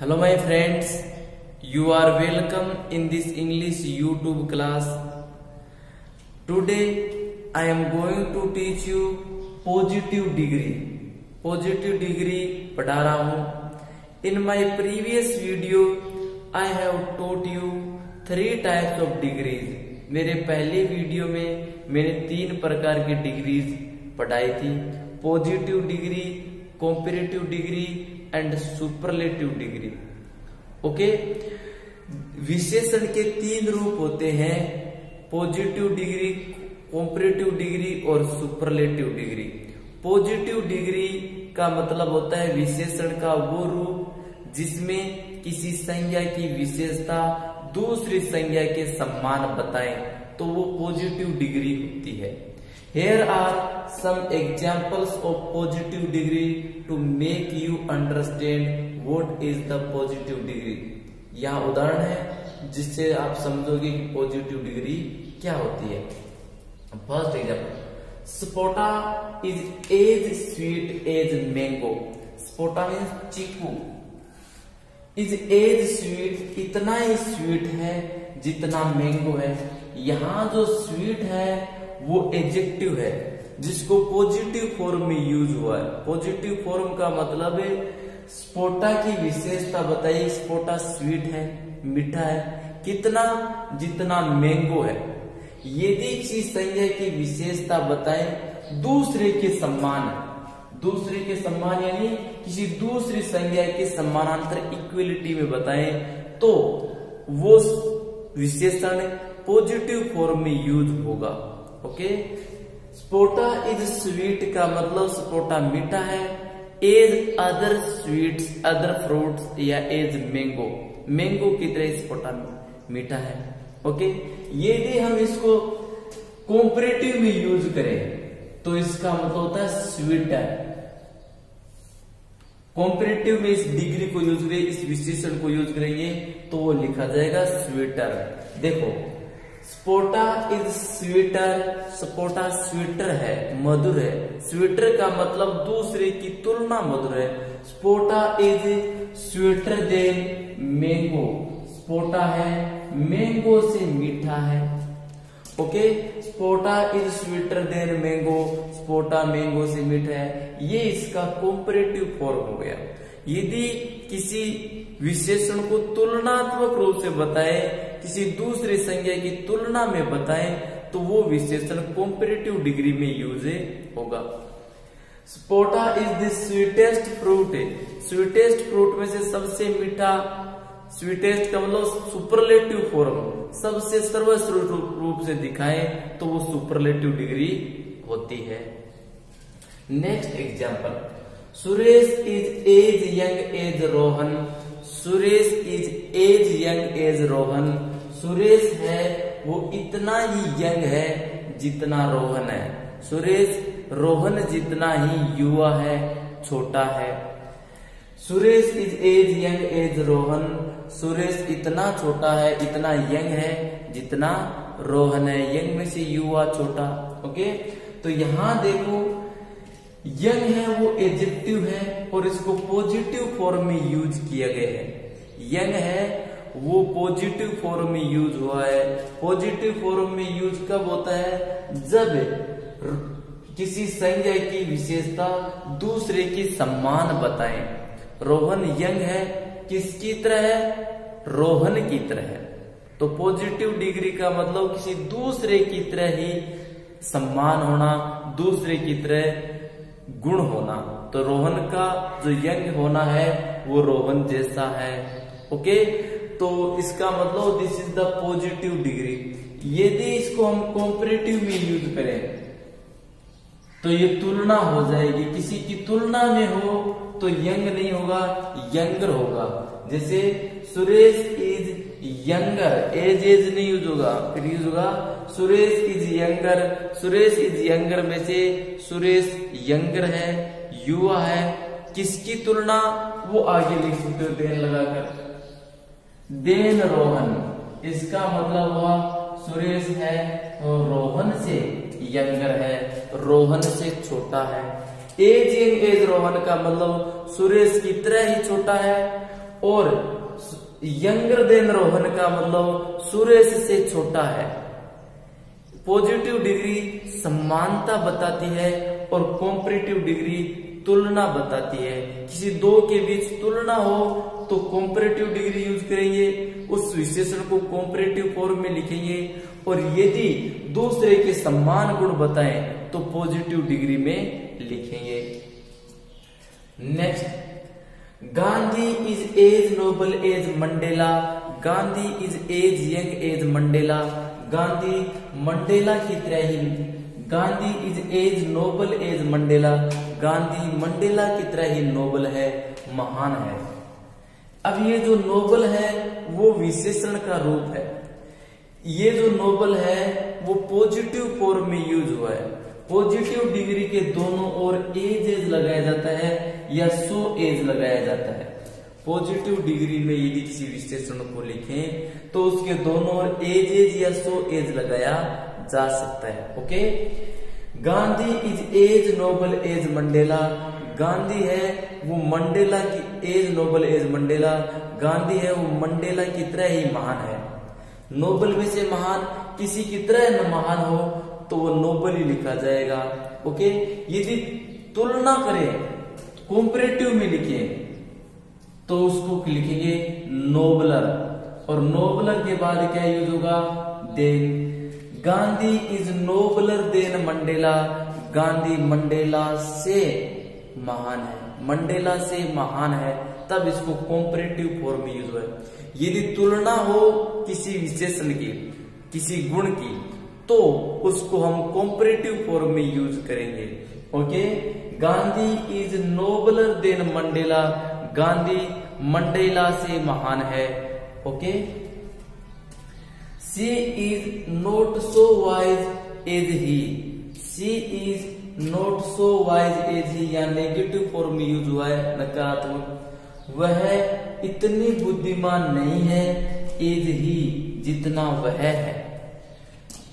Hello my friends, you are welcome in this English YouTube class. Today I am going to teach you positive degree. Positive degree पढ़ा रहा हूँ. In my previous video I have taught you 3 types of degrees. मेरे पहले video में मैंने 3 प्रकार की degrees पढ़ाई थी. Positive degree, comparative degree and superlative degree. Okay, विशेषण के 3 रूप होते हैं: पॉजिटिव डिग्री, कंपैरेटिव डिग्री और सुपरलेटिव डिग्री. पॉजिटिव डिग्री का मतलब होता है विशेषण का वो रूप जिसमें किसी संज्ञा की विशेषता दूसरी संज्ञा के समान बताए, तो वो पॉजिटिव डिग्री होती है. Here are some examples of positive degree to make you understand what is the positive degree. यहाँ उदाहरण है जिससे आप समझोगे कि पॉजिटिव डिग्री क्या होती है. First example, sapota is as sweet as mango. Sapota means chikoo. Is as sweet, इतना ही स्वीट है जितना मैंगो है. यहाँ जो स्वीट है वो एडजेक्टिव है जिसको पॉजिटिव फॉर्म में यूज हुआ है. पॉजिटिव फॉर्म का मतलब है स्पोटा की विशेषता बताइए. स्पोटा स्वीट है, मीठा है, कितना? जितना मैंगो है. यदि किसी संज्ञा की विशेषता बताए दूसरे के समान, दूसरे के समान यानी किसी दूसरी संज्ञा के समानांतर इक्वलिटी में बताए, तो वो विशेषण पॉजिटिव फॉर्म में यूज होगा. ओके, स्पोटा इज स्वीट का मतलब स्पोटा मीठा है. As other sweets, other fruits या एज मैंगो, मैंगो की तरह स्पोटा मीठा है. ओके, यदि हम इसको कंपैरेटिव में यूज करें तो इसका मतलब होता है स्वीटर. कंपैरेटिव में इस डिग्री को यूज करें, इस विशेषण को यूज करेंगे तो वो लिखा जाएगा स्वीटर. देखो, स्पोटा इज स्वीटर. स्पोटा स्वीटर है, मधुर है. स्वीटर का मतलब दूसरे की तुलना मधुर है. Sapota is sweeter than mango. Sapota है मैंगो से मीठा है. Okay, sapota is sweeter than mango. Sapota mango से मीठा है. ये इसका कंपैरेटिव फॉर्म हो गया. यदि किसी विशेषण को तुलनात्मक रूप से बताए, किसी दूसरी संज्ञा की तुलना में बताए, तो वो विशेषण कंपैरेटिव डिग्री में यूज होगा. Sapota is the sweetest fruit. Sweetest fruit में से सबसे मीठा. स्वीटेस्ट का मतलब सुपरलेटिव फॉर्म, सबसे सर्वश्रेष्ठ रूप से दिखाए तो वो सुपरलेटिव डिग्री होती है. Next example, Suresh is as young as Rohan. Suresh is as young as Rohan. Suresh है वो इतना ही यंग है जितना रोहन है. सुरेश रोहन जितना ही युवा है, छोटा है. Suresh is as young as Rohan. Suresh इतना छोटा है, इतना यंग है जितना रोहन है. यंग में से युवा, छोटा. ओके, तो यहां देखो यंग है वो एडजेक्टिव है और इसको पॉजिटिव फॉर्म में यूज किया गया है. यंग है वो पॉजिटिव फॉर्म में यूज हुआ है. पॉजिटिव फॉर्म में यूज कब होता है? जब किसी संज्ञा की विशेषता दूसरे की समान बताएं. रोहन यंग है, किसकी तरह है? रोहन की तरह है. तो पॉजिटिव डिग्री का मतलब किसी दूसरे की तरह ही सम्मान होना, दूसरे की तरह गुण होना. तो रोहन का जो यंग होना है वो रोहन जैसा है. ओके, तो इसका मतलब this is the positive degree. यदि इसको हम कंपैरेटिव में यूज करें तो ये तुलना हो जाएगी. किसी की तुलना में हो तो यंग नहीं होगा, यंगर होगा. जैसे सुरेश इज यंगर, एज नहीं यूज होगा, फिर यूज होगा Suresh is younger. Suresh is younger में से सुरेश यंगर है, युवा है. किसकी तुलना? वो आगे लिख सकते हो देन लगाकर. देन रोहन, इसका मतलब हुआ सुरेश है तो रोहन से यंगर है, रोहन से छोटा है. एज यंग एज रोहन का मतलब सुरेश की तरह ही छोटा है और यंगर देन रोहन का मतलब सुरेश से छोटा है। पॉजिटिव डिग्री समानता बताती है और कॉम्परेटिव डिग्री तुलना बताती है। किसी दो के बीच तुलना हो तो कॉम्परेटिव डिग्री यूज करेंगे, उस विशेषण को कॉम्परेटिव फॉर्म में लिखेंगे, और यदि दूसरे के समान गुण बताएं तो पॉजिटिव डिग्री में लिखेंगे। Next, Gandhi is as noble as Mandela. Gandhi is as young as Mandela. Gandhi Mandela की तरह ही, Gandhi is as noble as Mandela. Gandhi Mandela की तरह ही नोबल है, महान है। अब ये जो नोबल है वो विशेषण का रूप है। ये जो नोबल है वो पॉजिटिव फॉर्म में यूज हुआ है। पॉजिटिव डिग्री के दोनों ओर एज लगाया जाता है या सो एज लगाया जाता है। पॉजिटिव डिग्री में यदि किसी विशेषण को लिखें तो उसके दोनों ओर एज या सो एज लगाया जा सकता है। Okay, Gandhi is as noble as Mandela. Gandhi है वो मंडेला की as noble as Mandela. Gandhi है वो मंडेला की तरह ही महान है। नोबल में से महान, किसी की तरह न महान हो तो वो नोबल ही लिखा जाएगा। ओके, यदि तुलना करें, कॉम्परेटिव में लिखें तो उसको लिखेंगे नोबलर, और नोबलर के बाद क्या यूज होगा, then. Gandhi is nobler than Mandela. Gandhi Mandela से महान है, मंडेला से महान है, तब इसको कॉम्परेटिव फॉर्म में यूज हुआ है। यदि तुलना हो किसी विशेषण की, किसी गुण की, तो उसको हम कॉम्परेटिव फॉर्म में यूज करेंगे। Okay, Gandhi is nobler than Mandela. Gandhi Mandela से महान है। Okay, she is not so wise as he. She is not so wise as he, या नेगेटिव फॉर्म में यूज हुआ है, नकारात्मक। वह इतनी बुद्धिमान नहीं है एज ही, जितना वह है।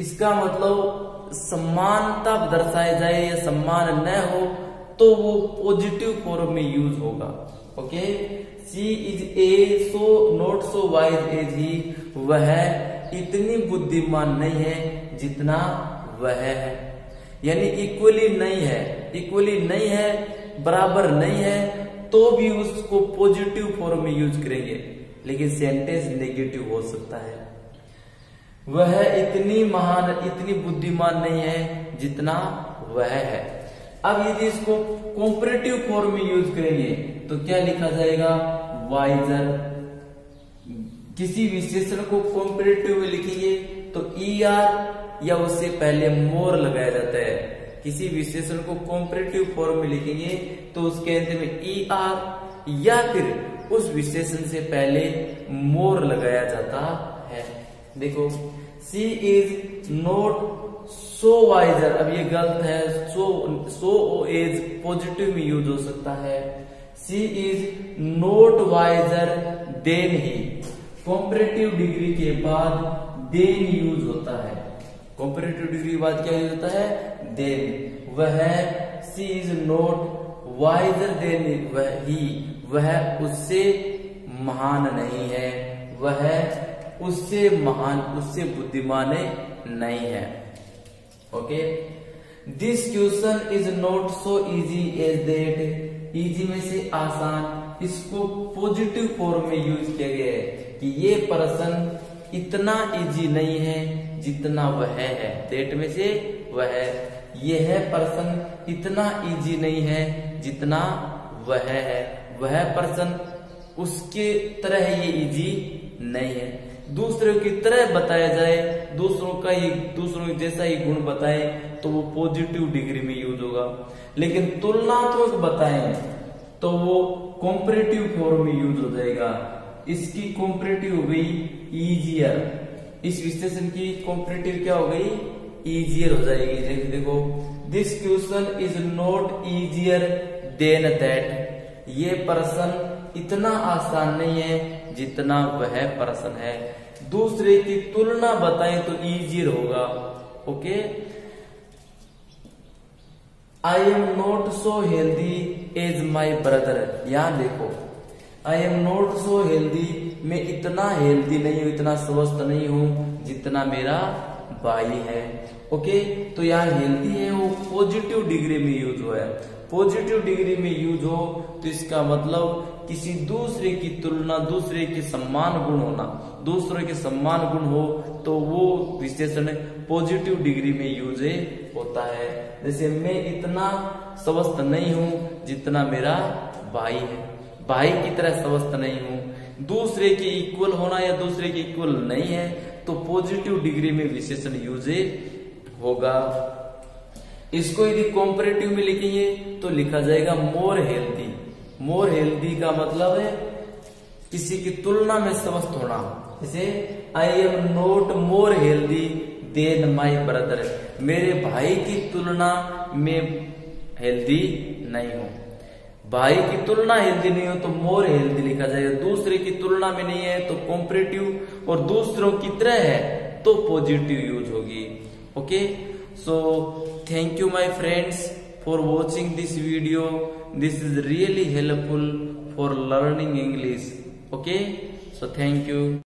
इसका मतलब समानता दर्शाया जाए या सम्मान न हो तो वो पॉजिटिव फॉर्म में यूज होगा। Okay, she is a so not so wise as he. वह इतनी बुद्धिमान नहीं है जितना वह है, यानी इक्वली नहीं है, इक्वली नहीं है, बराबर नहीं है, तो भी उसको पॉजिटिव फॉर्म में यूज करेंगे, लेकिन सेंटेंस नेगेटिव हो सकता है। वह इतनी महान, इतनी बुद्धिमान नहीं है जितना वह है। अब यदि इसको कॉम्परेटिव फॉर्म में यूज करेंगे तो क्या लिखा जाएगा, वाइजर। किसी विशेषण को कॉम्परेटिव में लिखेंगे तो ER या उससे पहले मोर लगाया जाता है। किसी विशेषण को कॉम्परेटिव फॉर्म में लिखेंगे तो उसके अंत में ER या फिर उस विशेषण से पहले मोर लगाया जाता है। देखो, she is not so wiser, अब ये गलत है, सो एज पॉजिटिव में यूज हो सकता है। She is not wiser than he, comparative degree के बाद देन यूज होता है। कॉम्परेटिव डिग्री के बाद क्या यूज होता है, देन। वह, she is not wiser then वह उससे महान नहीं है, वह उससे महान, उससे बुद्धिमान नहीं है। Okay, this question is not so easy as that. Easy में से आसान, इसको पॉजिटिव फॉर्म में यूज किया गया है कि ये प्रश्न इतना इजी नहीं है जितना वह है। दैट में से वह, यह प्रश्न इतना इजी नहीं है जितना वह है। वह प्रश्न उसके तरह ये इजी नहीं है। दूसरों की तरह बताया जाए, दूसरों जैसा ही गुण बताए तो वो पॉजिटिव डिग्री में यूज होगा, लेकिन तुलनात्मक बताएं तो वो कॉम्परेटिव फॉर्म में यूज हो जाएगा। इसकी कॉम्परेटिव हो गई इजियर, इस विशेषण की कॉम्परेटिव क्या हो गई, इजियर हो जाएगी। देखो, this question is not easier than that. ये प्रश्न इतना आसान नहीं है जितना वह प्रश्न है। दूसरे की तुलना बताएं तो इजियर होगा। Okay, I am not so healthy as my brother. यहां देखो, I am not so healthy, मैं इतना हेल्दी नहीं हूं, इतना स्वस्थ नहीं हूं जितना मेरा भाई है। ओके, तो यहाँ हेल्दी है वो पॉजिटिव डिग्री में यूज हुआ है। पॉजिटिव डिग्री में यूज हो तो इसका मतलब किसी दूसरे की तुलना, दूसरे के सम्मान गुण होना, दूसरे के सम्मान गुण हो तो वो विशेषण पॉजिटिव डिग्री में यूज होता है। जैसे मैं इतना स्वस्थ नहीं हूं जितना मेरा भाई है, भाई की तरह स्वस्थ नहीं हूं। दूसरे के इक्वल होना या दूसरे के इक्वल नहीं है तो पॉजिटिव डिग्री में विशेषण यूज होगा। इसको यदि कॉम्परेटिव में लिखेंगे तो लिखा जाएगा मोर हेल्दी। मोर हेल्दी का मतलब है किसी की तुलना में स्वस्थ होना। जैसे I am not more healthy than my brother, मेरे भाई की तुलना में हेल्दी नहीं हूं। भाई की तुलना हेल्दी नहीं हो तो मोर हेल्दी लिखा जाएगा। दूसरे की तुलना में नहीं है तो कॉम्परेटिव, और दूसरों की तरह है तो पॉजिटिव यूज होगी। Okay, so thank you my friends for watching this video. This is really helpful for learning English. Okay, so thank you.